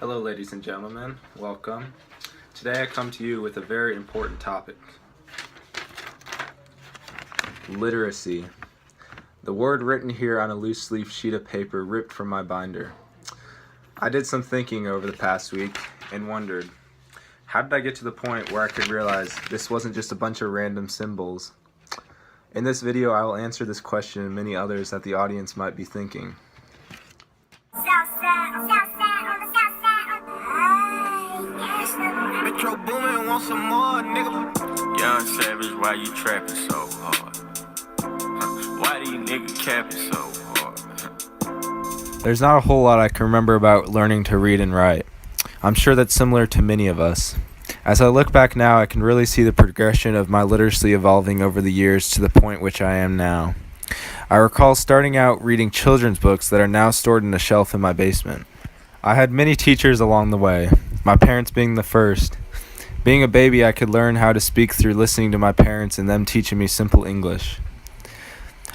Hello ladies and gentlemen, welcome. Today I come to you with a very important topic. Literacy. The word written here on a loose leaf sheet of paper ripped from my binder. I did some thinking over the past week and wondered, how did I get to the point where I could realize this wasn't just a bunch of random symbols? In this video I will answer this question and many others that the audience might be thinking. Metro Boomin, want some more, nigga. Young Savage, why you trapping so hard? Why these niggas capping so hard? There's not a whole lot I can remember about learning to read and write. I'm sure that's similar to many of us. As I look back now, I can really see the progression of my literacy evolving over the years to the point which I am now. I recall starting out reading children's books that are now stored in a shelf in my basement. I had many teachers along the way, my parents being the first. Being a baby, I could learn how to speak through listening to my parents and them teaching me simple English.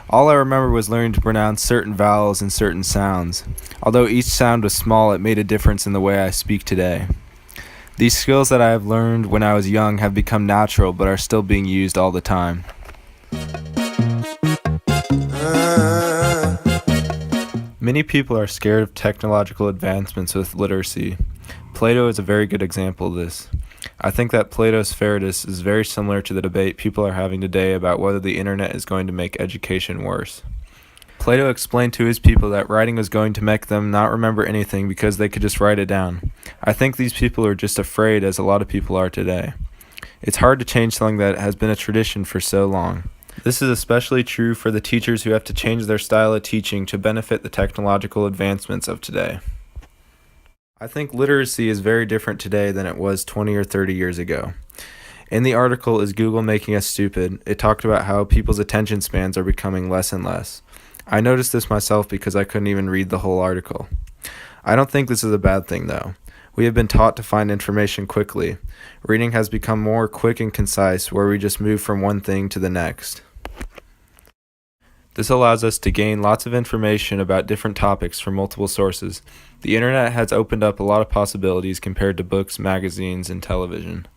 All I remember was learning to pronounce certain vowels and certain sounds. Although each sound was small, it made a difference in the way I speak today. These skills that I have learned when I was young have become natural but are still being used all the time. Many people are scared of technological advancements with literacy. Plato is a very good example of this. I think that Plato's Phaedrus is very similar to the debate people are having today about whether the internet is going to make education worse. Plato explained to his people that writing was going to make them not remember anything because they could just write it down. I think these people are just afraid, as a lot of people are today. It's hard to change something that has been a tradition for so long. This is especially true for the teachers who have to change their style of teaching to benefit the technological advancements of today. I think literacy is very different today than it was 20 or 30 years ago. In the article, Is Google Making Us Stupid?, it talked about how people's attention spans are becoming less and less. I noticed this myself because I couldn't even read the whole article. I don't think this is a bad thing though. We have been taught to find information quickly. Reading has become more quick and concise, where we just move from one thing to the next. This allows us to gain lots of information about different topics from multiple sources. The internet has opened up a lot of possibilities compared to books, magazines, and television.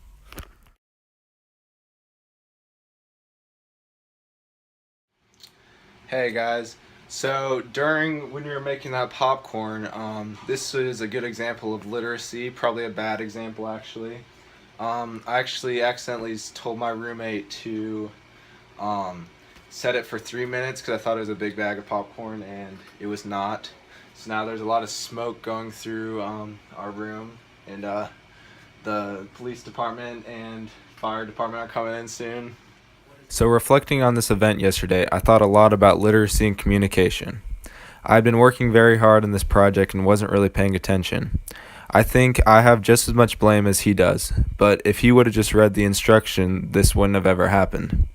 Hey guys, so when we were making that popcorn, this is a good example of literacy, probably a bad example actually. I actually accidentally told my roommate to set it for 3 minutes because I thought it was a big bag of popcorn and it was not. So now there's a lot of smoke going through our room, and the police department and fire department are coming in soon. So reflecting on this event yesterday, I thought a lot about literacy and communication. I've been working very hard on this project and wasn't really paying attention. I think I have just as much blame as he does, but if he would have just read the instruction, this wouldn't have ever happened.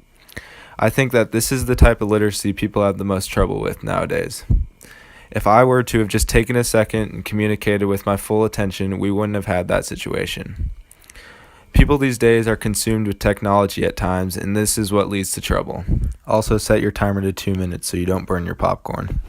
I think that this is the type of literacy people have the most trouble with nowadays. If I were to have just taken a second and communicated with my full attention, we wouldn't have had that situation. People these days are consumed with technology at times, and this is what leads to trouble. Also, set your timer to 2 minutes so you don't burn your popcorn.